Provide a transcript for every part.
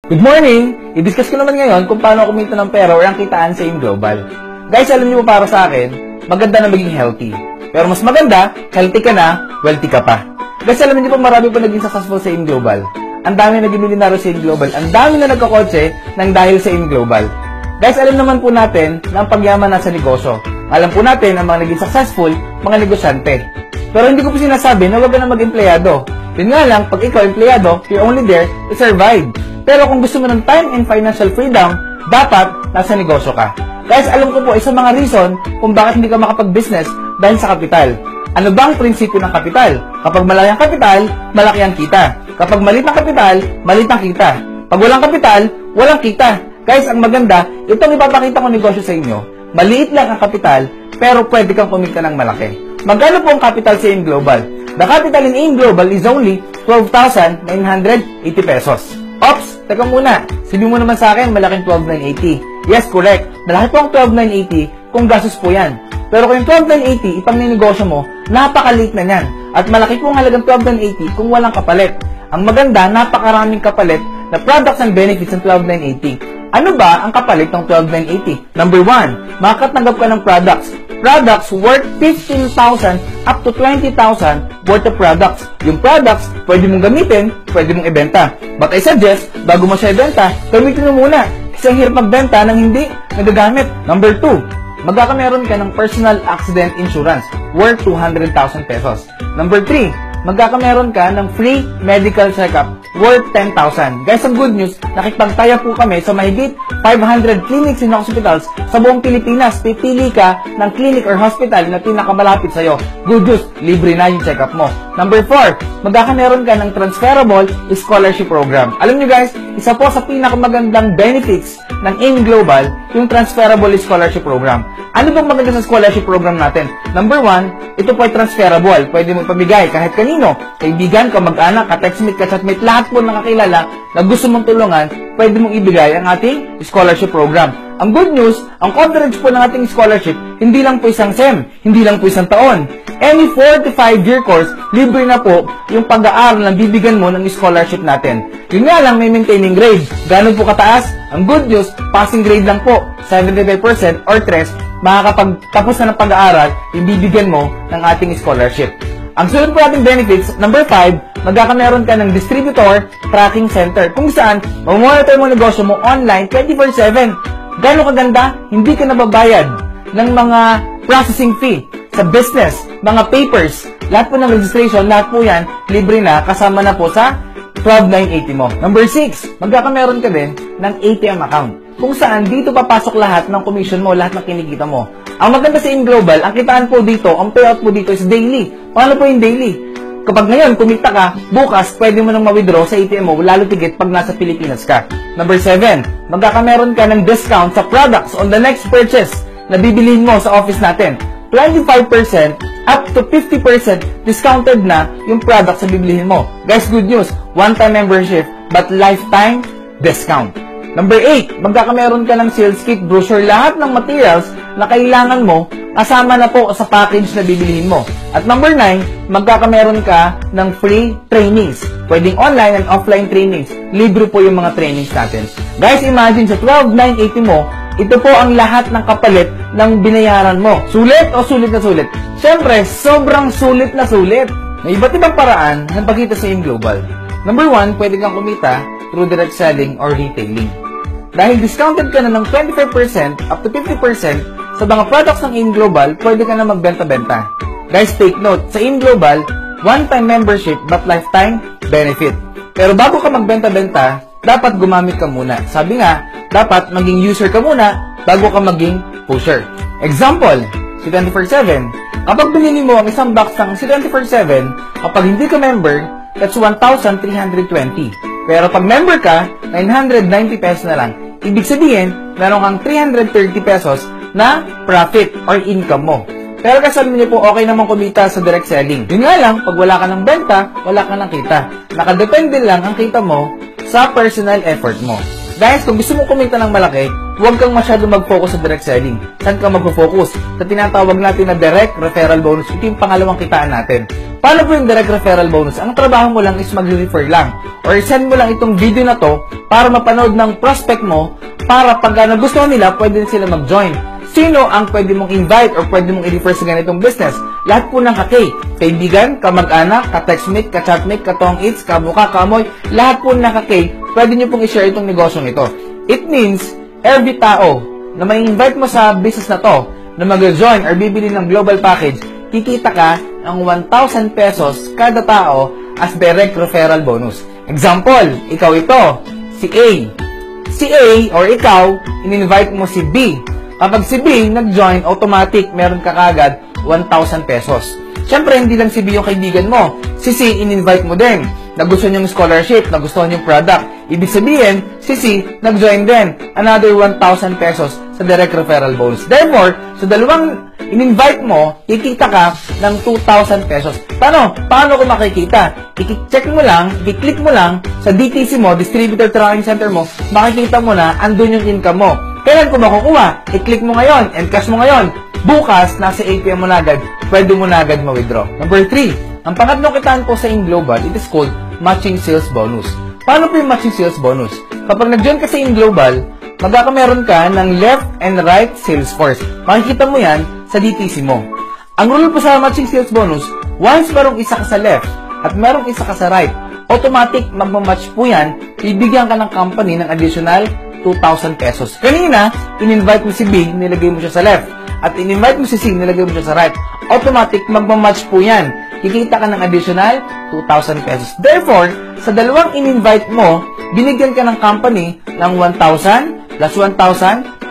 Good morning! I-discuss ko naman ngayon kung paano kumita ng pera or ang kitaan sa AIM Global. Guys, alam niyo para sa akin, maganda na maging healthy. Pero mas maganda, healthy ka na, wealthy ka pa. Guys, alam niyo pa marami pa naging successful sa AIM Global. Ang dami naging milyonaryo sa AIM Global. Ang dami na nagkakotse nang dahil sa AIM Global. Guys, alam naman po natin na ang pagyaman nasa negosyo. Alam po natin ang mga naging successful, mga negosyante. Pero hindi ko po sinasabi na huwag ka na mag-empleyado. Yun nga lang, pag ikaw empleyado, you're only there to survive. Pero kung gusto mo ng time and financial freedom, dapat nasa negosyo ka. Guys, alam ko po isang mga reason kung bakit hindi ka makapag-business dahil sa kapital. Ano bang prinsipyo ng kapital? Kapag malaki ang kapital, malaki ang kita. Kapag maliit ang kapital, maliit ang kita. Pag walang kapital, walang kita. Guys, ang maganda, itong ipapakita ko negosyo sa inyo. Maliit lang ang kapital, pero pwede kang kumita ng malaki. Magkano po ang capital sa AIM Global? The capital in AIM Global is only 12,980 pesos. Ops, teka muna. Sabi mo naman sa akin, malaking 12,980. Yes, correct. Malaki po ang 12,980 kung gastos po yan. Pero kung yung 12,980, ipang ninegosyo mo, napakaliit na yan. At malaki po ang halagang 12,980 kung walang kapalit. Ang maganda, napakaraming kapalit na products and benefits ng 12,980. Ano ba ang kapalit ng 12,980? Number 1, makatanggap ka ng products. Products worth 15,000 up to 20,000 worth of products. Yung products, pwede mong gamitin, pwede mong ibenta. But I suggest, bago mo siya ibenta, gamitin mo muna. Kasi ang hirap magbenta nang hindi nagagamit. Number 2, magkakameron ka ng personal accident insurance worth 200,000 pesos. Number 3, magkakameron ka ng free medical checkup worth 10,000. Guys, ang good news, nakipagtaya po kami sa mahigit 500 clinics and hospitals sa buong Pilipinas. Pipili ka ng clinic or hospital na pinakamalapit sa'yo. Good news, libre na yung checkup mo. Number 4, magkakameron ka ng transferable scholarship program. Alam nyo guys, isa po sa pinakamagandang benefits ng AIM Global, yung transferable scholarship program. Ano bang maganda sa scholarship program natin? Number 1, ito po ay transferable. Pwede mo pamigay kahit kanino. Kaibigan, kamag-anak, ka-textmate, ka-chatmate, lahat po nakakilala na gusto mong tulungan, pwede mong ibigay ang ating scholarship program. Ang good news, ang coverage po ng ating scholarship, hindi lang po isang SEM, hindi lang po isang taon. Any 4 to 5-year course, libre na po yung pag-aaral na bibigyan mo ng scholarship natin. Yun nga lang, may maintaining grade. Gano'n po kataas? Ang good news, passing grade lang po, 75% or 3, makakapagtapos na ng pag-aaral, yung bibigyan mo ng ating scholarship. Ang sunod po ating benefits, number 5, magkakameron ka ng distributor tracking center kung saan mamonitor mo negosyo mo online 24/7. Gano'ng kaganda, hindi ka nababayad ng mga processing fee sa business, mga papers, lahat po ng registration, lahat po yan, libre na, kasama na po sa 12,980 mo. Number 6, magkakameron ka din ng ATM account kung saan dito papasok lahat ng commission mo, lahat ng kinikita mo. Ang maganda sa AIM Global, ang kitaan po dito, ang payout po dito is daily. Paano po yung daily? Kapag ngayon, kumita ka, bukas, pwede mo nang ma-withdraw sa ATM mo, lalo tigit pag nasa Pilipinas ka. Number 7, magkakameron ka ng discount sa products on the next purchase na bibilihin mo sa office natin. 25% up to 50% discounted na yung products na bibilihin mo. Guys, good news, one-time membership but lifetime discount. Number 8, magkakameron ka ng sales kit, brochure, lahat ng materials na kailangan mo, kasama na po sa package na bibilihin mo. At number 9, magkakameron ka ng free trainings. Pwedeng online and offline trainings. Libre po yung mga trainings natin. Guys, imagine sa 12,980 mo, ito po ang lahat ng kapalit ng binayaran mo. Sulit o sulit na sulit? Siyempre, sobrang sulit na sulit. May iba't ibang paraan ng pagkita sa AIM Global. Number 1, pwede kang kumita through direct selling or retailing. Dahil discounted ka na ng 25% up to 50% sa mga products ng AIM Global, pwede ka na magbenta-benta. Guys, take note, sa AIM Global, one-time membership but lifetime benefit. Pero bago ka magbenta-benta, dapat gumamit ka muna. Sabi nga, dapat maging user ka muna bago ka maging pusher. Example, si 24/7. Kapag binili mo ang isang box ng si 24/7, kapag hindi ka member, that's 1,320. Pero pag member ka, 990 pesos na lang. Ibig sabihin, meron kang 330 pesos na profit or income mo. Pero kasabi niyo po, okay naman kumita sa direct selling. Yun nga lang, pag wala ka ng benta, wala ka ng kita. Nakadepende lang ang kita mo sa personal effort mo. Guys, kung gusto mong kumita ng malaki, huwag kang masyado mag-focus sa direct selling. Saan ka mag-focus? Sa tinatawag natin na direct referral bonus. Ito yung pangalawang kitaan natin. Paano po yung direct referral bonus? Ang trabaho mo lang is mag-refer lang. Or send mo lang itong video na to para mapanood ng prospect mo para pag nagustuhan nila, pwede sila mag-join. Sino ang pwede mong invite or pwede mong i-refer sa ganitong business? Lahat po ng kaibigan, kamag-anak, ka-textmate, ka-chatmate, ka-tong-its, kabuka, kamoy, lahat po ng pwede nyo pong i-share itong negosyong ito. It means, every tao na may invite mo sa business na to, na mag-join or bibili ng global package, kikita ka ng 1,000 pesos kada tao as direct referral bonus. Example, ikaw ito, si A. Si A or ikaw, in-invite mo si B. Kapag si B nag-join, automatic, meron ka kagad 1,000 pesos. Siyempre, hindi lang si B yung kaibigan mo. Si C, in-invite mo din. Nagustuhan yung scholarship, nagustuhan yung product. Ibig sabihin, si C, nag-join din. Another 1,000 pesos sa direct referral bonus. Therefore, sa dalawang in-invite mo, kikita ka ng 2,000 pesos. Paano ko makikita? I-check mo lang, i-click mo lang sa DTC mo, Distributor Tracking Center mo, makikita mo na andun yung income mo. Kailan ko makukuha? I-click mo ngayon, encash mo ngayon. Bukas, nasa ATM mo na agad, pwede mo na agad ma-withdraw. Number 3, ang pangatlong kitaan po sa InGlobal, it is called Matching Sales Bonus. Paano po yung Matching Sales Bonus? Kapag nag-join ka sa InGlobal, magkakameron ka ng left and right sales force. Makikita mo yan sa DTC mo. Ang rule po sa Matching Sales Bonus, once merong isa ka sa left at merong isa ka sa right, automatic magmamatch po yan, bibigyan ka ng company ng additional 2,000 pesos. Kanina, in-invite mo si B, nilagay mo siya sa left. At in-invite mo si C, nilagay mo siya sa right. Automatic, magmamatch po yan. Kikita ka ng additional 2,000 pesos. Therefore, sa dalawang in-invite mo, binigyan ka ng company ng 1,000 plus 1,000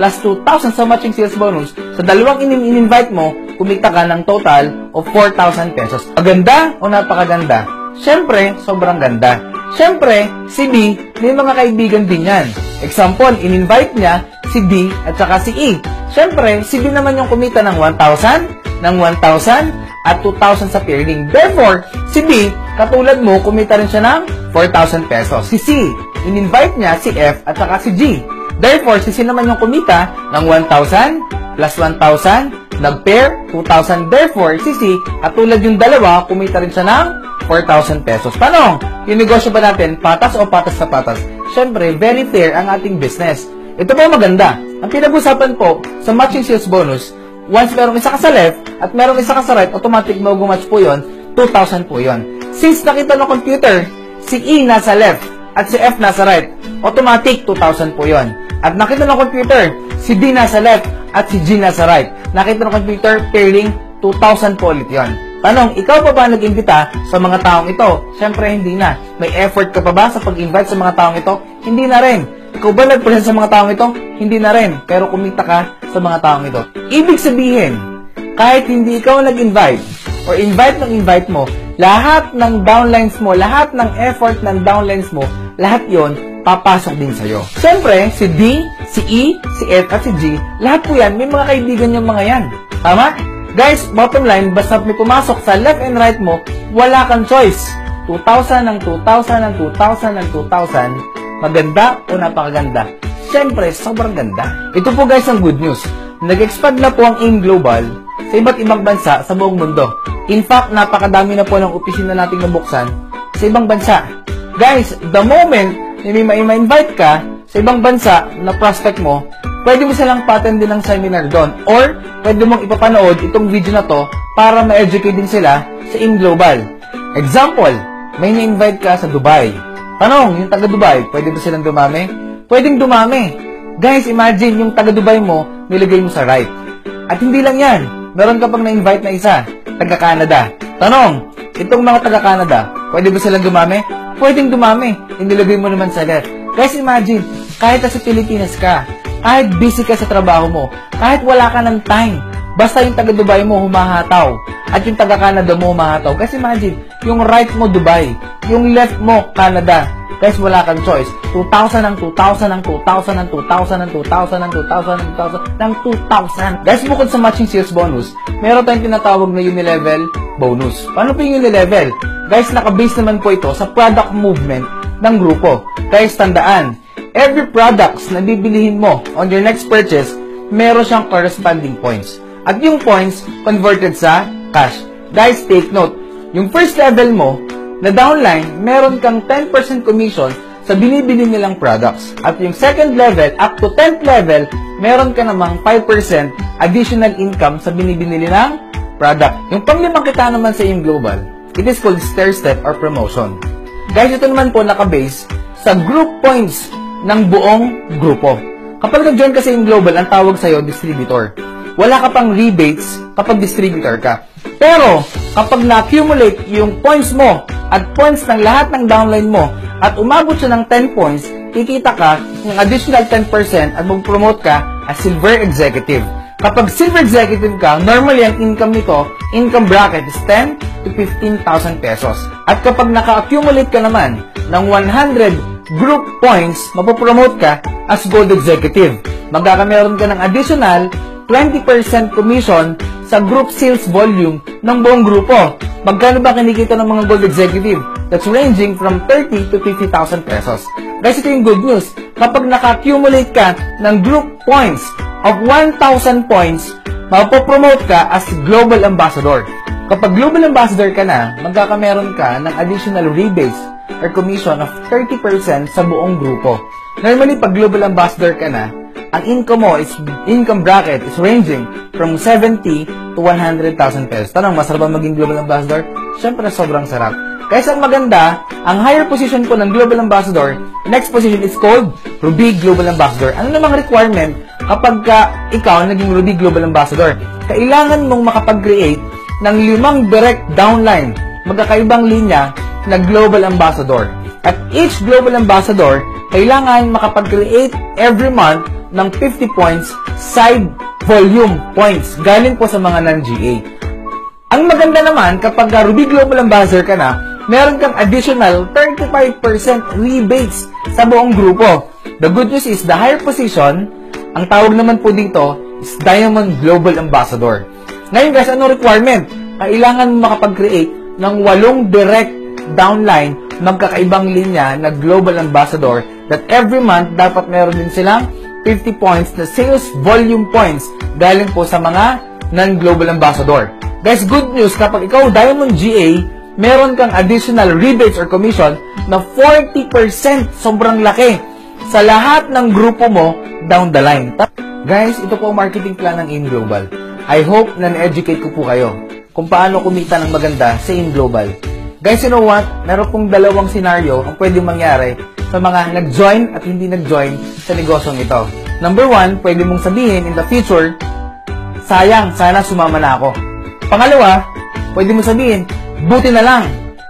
plus 2,000 sa matching sales bonus. Sa dalawang in-invite mo, kumita ka ng total of 4,000 pesos. Maganda o napakaganda? Siyempre, sobrang ganda. Siyempre, si B, may mga kaibigan din yan. Example, in-invite niya si D at saka si E. Siyempre, si B naman yung kumita ng 1,000, ng 1,000, at 2,000 sa pairing. Therefore, si B, katulad mo, kumita rin siya ng 4,000 pesos. Si C, in-invite niya si F at saka si G. Therefore, si C naman yung kumita ng 1,000 plus 1,000, nag-pair, 2,000. Therefore, si C, katulad yung dalawa, kumita rin siya ng 4,000 pesos. Paano? Yung negosyo ba natin, patas o patas sa patas? Siyempre, very fair ang ating business. Ito po maganda. Ang pinag-usapan po sa matching sales bonus, once merong isa ka sa left at merong isa ka sa right, automatic mag-match po yun, 2,000 po yun. Since nakita ng computer, si E nasa left at si F nasa right, automatic 2,000 po yun. At nakita ng computer, si D nasa left at si G nasa right. Nakita ng computer, pairing, 2,000 po ulit yun. Tanong, ikaw pa ba nag-imbita sa mga taong ito? Siyempre, hindi na. May effort ka pa ba sa pag-invite sa mga taong ito? Hindi na rin. Ikaw ba nag-present sa mga taong ito? Hindi na rin. Pero kumita ka sa mga taong ito. Ibig sabihin, kahit hindi ikaw nag-invite or invite mo, lahat ng downlines mo, lahat ng effort ng downlines mo, lahat yon papasok din sa'yo. Siyempre, si D, si E, si F, at si G, lahat po yan, may mga kaibigan yung mga yan. Tama? Guys, bottom line, basta may pumasok sa left and right mo, wala kang choice. 2,000 ng 2,000 ng 2,000 ng 2,000, maganda o napakaganda? Siyempre, sobrang ganda. Ito po guys ang good news. Nag-expand na po ang InGlobal sa iba't ibang bansa sa buong mundo. In fact, napakadami na po ng opisina nating nabuksan sa ibang bansa. Guys, the moment na may ma-invite ka sa ibang bansa na prospect mo, pwede mo silang pa-attend din ng seminar doon. Or, pwede mong ipapanood itong video na to para ma-educate din sila sa InGlobal. Example, may na-invite ka sa Dubai. Tanong, yung taga-Dubai, pwede ba silang dumami? Pwedeng dumami. Guys, imagine yung taga-Dubai mo, nilagay mo sa right. At hindi lang yan. Meron ka pang na-invite na isa, taga-Canada. Tanong, itong mga taga-Canada, pwede ba silang dumami? Pwedeng dumami. Inilagay mo naman sa left. Guys, imagine, kahit sa Pilipinas ka, kahit busy ka sa trabaho mo, kahit wala ka ng time, basta yung taga-Dubai mo humahataw, at yung taga-Canada mo humahataw. Guys, imagine, yung right mo Dubai, yung left mo Canada. Guys, wala kang choice. 2,000 ng 2,000 ng 2,000 ng 2,000 ng 2,000 ng 2,000 ng 2,000 ng 2,000. Guys, bukod sa matching sales bonus, meron tayong tinatawag na unilevel bonus. Paano po yung unilevel? Guys, naka-base naman po ito sa product movement ng grupo. Guys, tandaan, every products na bibilihin mo on your next purchase, meron siyang corresponding points. At yung points, converted sa cash. Guys, take note. Yung first level mo, na downline, meron kang 10% commission sa binibili nilang products. At yung second level, up to 10th level, meron ka namang 5% additional income sa binibili nilang product. Yung panglimang kita naman sa yung global, it is called stair step or promotion. Guys, ito naman po nakabase sa group points ng buong grupo. Kapag nag-join ka sa yung global, ang tawag sa'yo, distributor. Wala ka pang rebates kapag distributor ka. Pero, kapag na-accumulate yung points mo at points ng lahat ng downline mo at umabot siya ng 10 points, kikita ka ng additional 10% at mag-promote ka as silver executive. Kapag silver executive ka, normally ang income nito, income bracket is 10 to 15,000 pesos. At kapag naka-accumulate ka naman ng 100 group points, mapopromote ka as gold executive. Magkakameron ka ng additional 20% commission sa group sales volume ng buong grupo. Magkano ba kinikita ng mga gold executive? That's ranging from 30 to 50,000 pesos. Guys, ito yung good news. Kapag naka-accumulate ka ng group points of 1,000 points, mapopromote ka as global ambassador. Kapag global ambassador ka na, magkakameron ka ng additional rebates or commission of 30% sa buong grupo. Normally, pag global ambassador ka na, ang income mo is, income bracket is ranging from 70 to 100,000 pesos. Tanong, masarap ba maging global ambassador? Siyempre, sobrang sarap. Kaya ang maganda, ang higher position po ng global ambassador, next position is called Ruby Global Ambassador. Ano namang requirement kapag ikaw naging Ruby Global Ambassador? Kailangan mong makapag-create ng 5 direct downline, magkakaibang linya na Global Ambassador. At each Global Ambassador, kailangan makapag-create every month ng 50 points side volume points galing po sa mga non-GA. Ang maganda naman, kapag Ruby Global Ambassador ka na, meron kang additional 35% rebates sa buong grupo. The good news is, the higher position, ang tawag naman po dito, is Diamond Global Ambassador. Ngayon guys, ano requirement? Kailangan makapag-create ng 8 direct downline magkakaibang linya na Global Ambassador that every month dapat meron din silang 50 points na sales volume points galing po sa mga non-Global Ambassador. Guys, good news, kapag ikaw Diamond GA, meron kang additional rebates or commission na 40%, sobrang laki, sa lahat ng grupo mo down the line. Guys, ito po ang marketing plan ng AIM Global. I hope na na-educate ko po kayo kung paano kumita ng maganda sa AIM Global. Guys, you know what? Meron pong dalawang scenario ang pwedeng mangyari sa mga nag-join at hindi nag-join sa negosyong ito. Number 1, pwede mong sabihin in the future, sayang, sana sumama na ako. Pangalawa, pwede mong sabihin, buti na lang,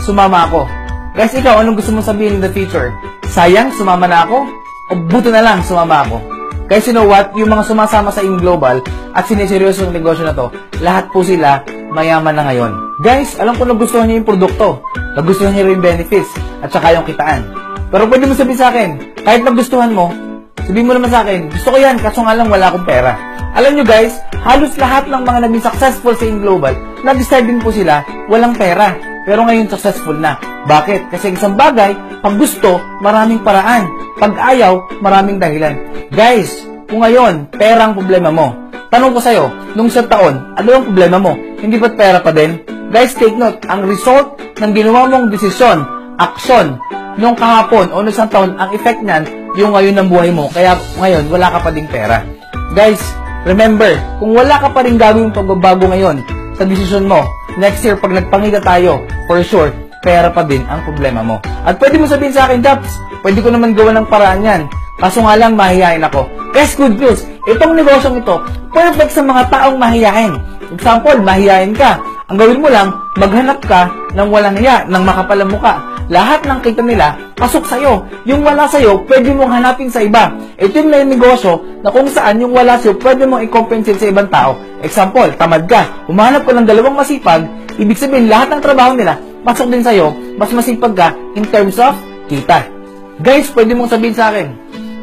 sumama ako. Guys, ikaw, anong gusto mong sabihin in the future? Sayang, sumama na ako? O buti na lang, sumama ako? Guys, you know what? Yung mga sumasama sa AIM Global at siniseryoso yung negosyo na to, lahat po sila mayaman na ngayon. Guys, alam ko nagustuhan niyo yung produkto, nagustuhan niyo yung benefits, at saka yung kitaan. Pero pwede mo sabihin sa akin, kahit nagustuhan mo, sabihin mo naman sa akin, gusto ko yan, kaso nga lang wala akong pera. Alam nyo guys, halos lahat ng mga naging successful sa AIM Global, nag-start din po sila, walang pera. Pero ngayon successful na. Bakit? Kasi isang bagay, pag gusto, maraming paraan. Pag ayaw, maraming dahilan. Guys, kung ngayon, pera ang problema mo, tanong ko sa'yo, nung isang taon, ano ang problema mo? Hindi ba't pera pa din? Guys, take note, ang result ng ginawa mong desisyon, aksyon, nung kahapon o nung isang taon, ang effect niyan, yung ngayon ng buhay mo. Kaya ngayon, wala ka pa ding pera. Guys, remember, kung wala ka pa rin gagawing pagbabago ngayon sa desisyon mo, next year, pag nagpangita tayo, for sure, pera pa din ang problema mo. At pwede mo sabihin sa akin, Daps, pwede ko naman gawa ng paraan yan. Kaso nga lang, mahihain ako. Guys, good news, itong negosyong ito, perfect sa mga taong mahihain. Example, mahihain ka. Ang gawin mo lang, maghanap ka ng walang hiya, ng makapalang muka. Lahat ng kita nila, pasok sa'yo. Yung wala sa'yo, pwede mong hanapin sa iba. Ito yung may negosyo na kung saan yung wala sa'yo, pwede mong i-compensate sa ibang tao. Example, tamad ka. Humanap ka ng dalawang masipag, ibig sabihin lahat ng trabaho nila, pasok din sa'yo, mas masipag ka in terms of kita. Guys, pwede mong sabihin sa akin,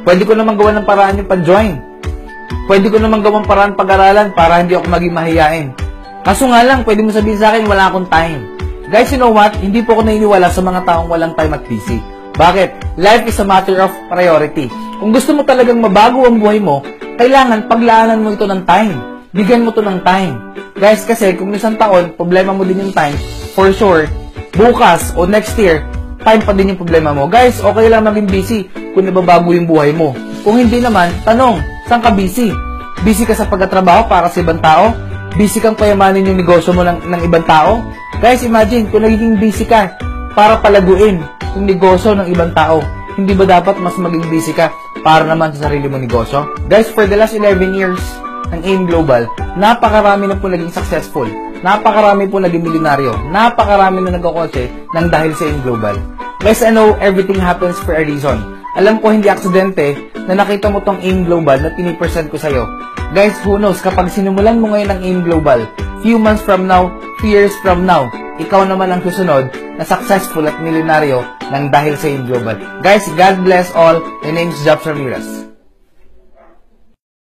pwede ko naman gawa ng paraan yung pag-join. Pwede ko naman gawang paraan pag-aralan para hindi ako maging mahihain. Kaso nga lang, pwede mo sabihin sa akin, wala akong time. Guys, you know what? Hindi po ako naniniwala sa mga taong walang time at busy. Bakit? Life is a matter of priority. Kung gusto mo talagang mabago ang buhay mo, kailangan paglaanan mo ito ng time. Bigyan mo ito ng time. Guys, kasi kung isang taon, problema mo din yung time, for sure, bukas o next year, time pa din yung problema mo. Guys, okay lang maging busy kung nababago yung buhay mo. Kung hindi naman, tanong, saan ka busy? Busy ka sa pagtatrabaho para sa ibang tao? Busy kang payamanin yung negosyo mo ng ibang tao? Guys, imagine, kung nagiging busy ka para palaguin yung negosyo ng ibang tao, hindi ba dapat mas maging busy ka para naman sa sarili mong negosyo? Guys, for the last 11 years ng AIM Global, napakarami na po naging successful. Napakarami po naging milyonaryo. Napakarami na nagkakotse ng dahil sa AIM Global. Guys, I know everything happens for a reason. Alam ko hindi aksidente na nakita mo tong AIM Global na pinipresent ko sa'yo. Guys, who knows, kapag sinimulan mo ngayon ang AIM Global, few months from now, few years from now, ikaw naman ang susunod na successful at milyonaryo ng dahil sa AIM Global. Guys, God bless all. My name is Jobs Ramirez.